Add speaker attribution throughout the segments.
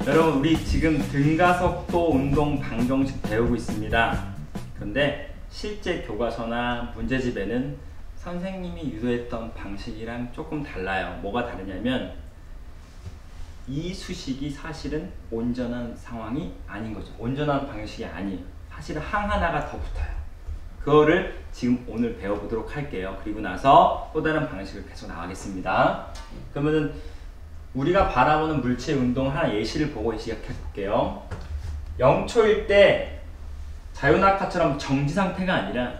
Speaker 1: 여러분, 우리 지금 등가속도 운동 방정식 배우고 있습니다. 그런데 실제 교과서나 문제집에는 선생님이 유도했던 방식이랑 조금 달라요. 뭐가 다르냐면 이 수식이 사실은 온전한 상황이 아닌 거죠. 온전한 방식이 아니에요. 사실은 항 하나가 더 붙어요. 그거를 지금 오늘 배워보도록 할게요. 그리고 나서 또 다른 방식을 계속 나가겠습니다. 그러면은 우리가 바라보는 물체 운동 하나 예시를 보고 시작해 볼게요. 0초일 때 자유낙하처럼 정지 상태가 아니라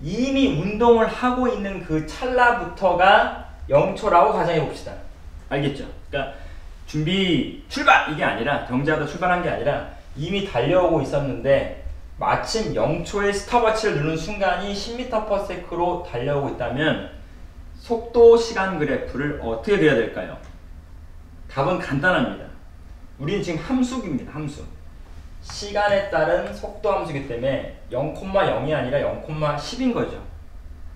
Speaker 1: 이미 운동을 하고 있는 그 찰나부터가 0초라고 가정해 봅시다. 알겠죠? 그러니까 준비 출발! 이게 아니라 경제하다 출발한 게 아니라 이미 달려오고 있었는데 마침 0초의 스톱워치를 누른 순간이 10m/s로 달려오고 있다면 속도 시간 그래프를 어떻게 그려야 될까요? 답은 간단합니다. 우리는 지금 함수입니다. 함수. 시간에 따른 속도 함수이기 때문에 0,0이 아니라 0,10인 거죠.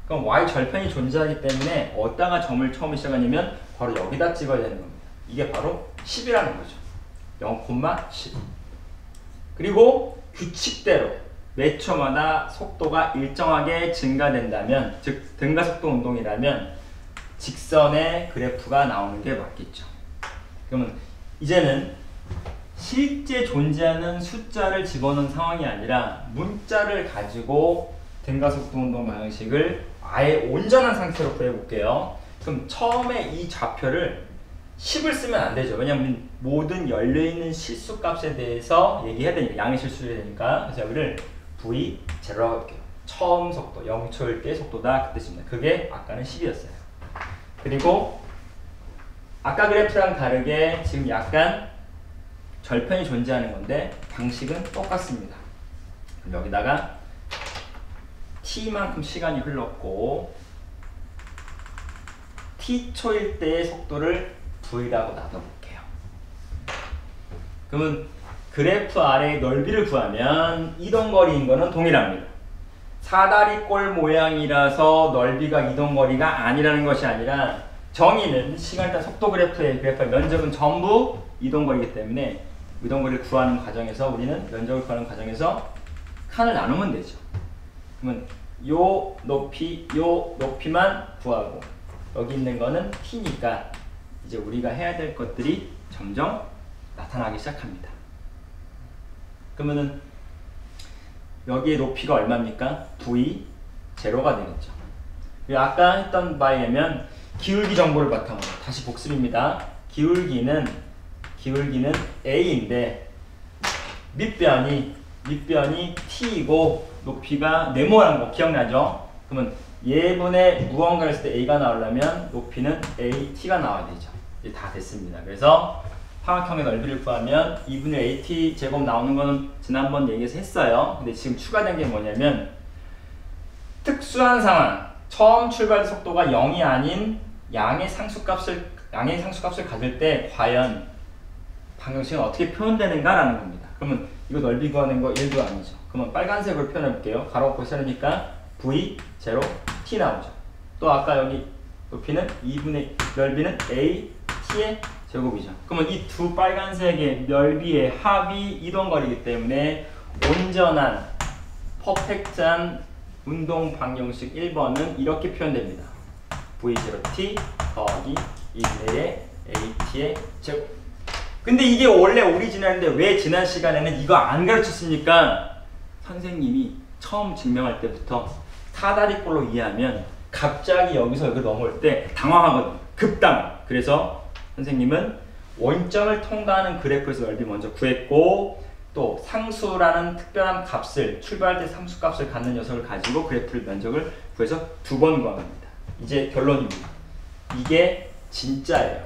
Speaker 1: 그럼 y 절편이 존재하기 때문에 어디다가 점을 처음 시작하냐면 바로 여기다 찍어야 되는 겁니다. 이게 바로 10이라는 거죠. 0,10. 그리고 규칙대로 몇 초마다 속도가 일정하게 증가된다면, 즉 등가속도 운동이라면 직선의 그래프가 나오는 게 맞겠죠. 그러면 이제는 실제 존재하는 숫자를 집어넣은 상황이 아니라 문자를 가지고 등가속도 운동 방식을 아예 온전한 상태로 구해볼게요. 그럼 처음에 이 좌표를 10을 쓰면 안 되죠. 왜냐하면 모든 열려있는 실수값에 대해서 얘기해야 되니까, 양의 실수를 해야 되니까. 그래서 여기를 V0라고 할게요. 처음 속도, 0초일 때 속도다 그 뜻입니다. 그게 아까는 10이었어요. 그리고 아까 그래프랑 다르게 지금 약간 절편이 존재하는 건데 방식은 똑같습니다. 그럼 여기다가 t만큼 시간이 흘렀고 t초일 때의 속도를 v라고 놔둬볼게요. 그러면 그래프 아래의 넓이를 구하면 이동거리인 거는 동일합니다. 사다리꼴 모양이라서 넓이가 이동거리가 아니라는 것이 아니라 정의는 시간에 따른 속도 그래프의 면적은 전부 이동거리이기 때문에 이동거리를 구하는 과정에서 우리는 면적을 구하는 과정에서 칸을 나누면 되죠. 그러면 요 높이만 구하고 여기 있는 거는 t니까 이제 우리가 해야 될 것들이 점점 나타나기 시작합니다. 그러면은 여기의 높이가 얼마입니까? V0가 되겠죠. 그리고 아까 했던 바에 의하면 기울기 정보를 바탕으로 다시 복습입니다. 기울기는 A인데 밑변이 T이고 높이가 네모란 거 기억나죠? 그러면 예분의 무언가를 했을 때 A가 나오려면 높이는 AT가 나와야 되죠. 이제 다 됐습니다. 그래서 화학형의 넓이를 구하면 2분의 AT 제곱 나오는 거는 지난번 얘기해서 했어요. 근데 지금 추가된 게 뭐냐면 특수한 상황, 처음 출발 속도가 0이 아닌 양의 상수값을 가질 때 과연 방정식은 어떻게 표현되는가라는 겁니다. 그러면 이거 넓이 구하는 거 1도 아니죠. 그러면 빨간색으로 표현해 볼게요. 가로 닫고 세르니까 V0 T 나오죠. 또 아까 여기 높이는 2분의 넓이는 A T의 제곱이죠. 그러면 이 두 빨간색의 넓이의 합이 이동거리이기 때문에 온전한 퍼펙트한 운동 방정식 1번은 이렇게 표현됩니다. V0T 더하기 2분의 AT의 제곱. 근데 이게 원래 오리지널인데 왜 지난 시간에는 이거 안 가르쳤습니까? 선생님이 처음 증명할 때부터 사다리꼴로 이해하면 갑자기 여기서 여기 넘어올 때 당황하거든요. 급당황. 그래서 선생님은 원점을 통과하는 그래프에서 넓이 먼저 구했고 또 상수라는 특별한 값을 출발할 때 상수값을 갖는 녀석을 가지고 그래프를 면적을 구해서 2번 구합니다. 이제 결론입니다. 이게 진짜예요.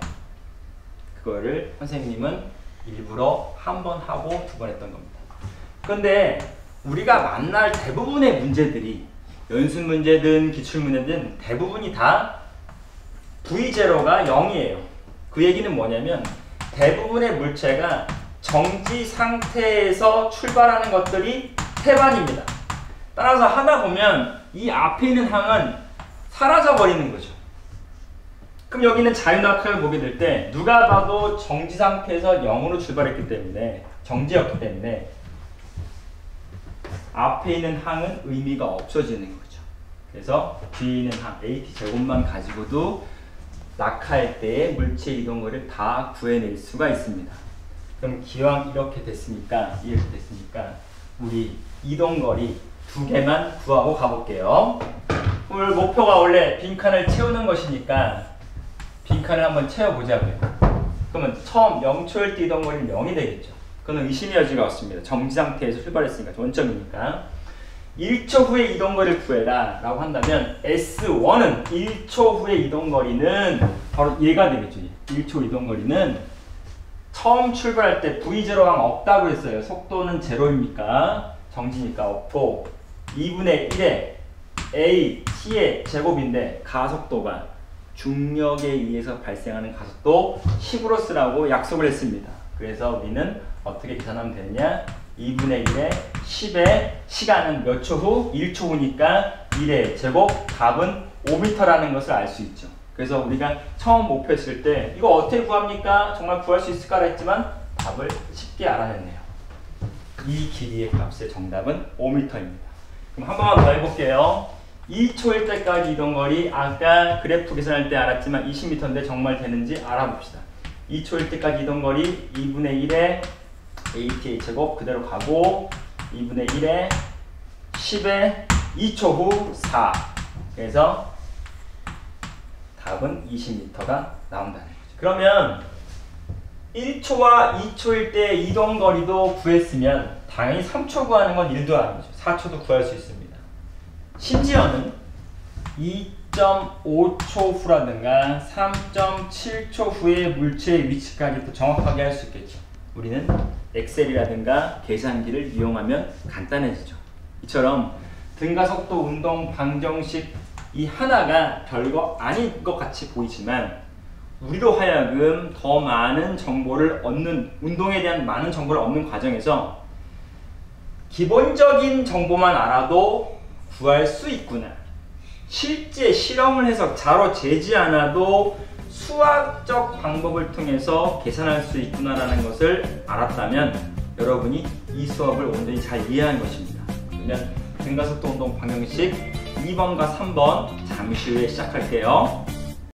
Speaker 1: 그거를 선생님은 일부러 한 번 하고 2번 했던 겁니다. 그런데 우리가 만날 대부분의 문제들이 연습 문제든 기출 문제든 대부분이 다 V0가 0이에요. 그 얘기는 뭐냐면 대부분의 물체가 정지 상태에서 출발하는 것들이 태반입니다. 따라서 하다 보면 이 앞에 있는 항은 사라져 버리는 거죠. 그럼 여기는 자유낙하를 보게 될 때 누가 봐도 정지 상태에서 0으로 출발했기 때문에 정지였기 때문에 앞에 있는 항은 의미가 없어지는 거죠. 그래서 뒤에 있는 항 AT 제곱만 가지고도 낙하할 때의 물체 이동거리를 다 구해낼 수가 있습니다. 그럼 기왕 이렇게 됐으니까 우리 이동거리 2개만 구하고 가볼게요. 오늘 목표가 원래 빈칸을 채우는 것이니까 빈칸을 한번 채워보자고요. 그러면 처음 0초일 때 이동거리는 0이 되겠죠. 그건 의심의 여지가 없습니다. 정지 상태에서 출발했으니까 원점이니까. 1초 후에 이동거리를 구해라 라고 한다면 S1은 1초 후의 이동거리는 바로 얘가 되겠죠. 1초 이동거리는 처음 출발할 때 V0가 없다고 했어요. 속도는 0입니까? 정지니까 없고 2분의 1의 A, T의 제곱인데 가속도가 중력에 의해서 발생하는 가속도 10으로 쓰라고 약속을 했습니다. 그래서 우리는 어떻게 계산하면 되느냐? 2분의 1의 10의 시간은 몇 초 후? 1초 후니까 1의 제곱 답은 5m라는 것을 알 수 있죠. 그래서 우리가 처음 목표했을 때 이거 어떻게 구합니까? 정말 구할 수 있을까 했지만 답을 쉽게 알아냈네요. 이 길이의 값의 정답은 5m입니다. 그럼 한 번만 더 해볼게요. 2초일 때까지 이동거리 아까 그래프 계산할 때 알았지만 20m인데 정말 되는지 알아봅시다. 2초일 때까지 이동거리 2분의 1의 AT의 제곱 그대로 가고 2분의 1의 10의 2초 후 4. 그래서 답은 20m가 나온다는 거죠. 그러면 1초와 2초일 때 이동거리도 구했으면 당연히 3초 구하는 건 1도 아니죠. 4초도 구할 수 있습니다. 심지어는 2.5초 후라든가 3.7초 후의 물체의 위치까지 또 정확하게 할 수 있겠죠. 우리는 엑셀이라든가 계산기를 이용하면 간단해지죠. 이처럼 등가속도 운동 방정식 이 하나가 별거 아닌 것 같이 보이지만 우리로 하여금 더 많은 정보를 얻는, 운동에 대한 많은 정보를 얻는 과정에서 기본적인 정보만 알아도 구할 수 있구나. 실제 실험을 해서 자로 재지 않아도 수학적 방법을 통해서 계산할 수 있구나라는 것을 알았다면 여러분이 이 수업을 온전히 잘 이해한 것입니다. 그러면 등가속도 운동 방정식 2번과 3번 잠시 후에 시작할게요.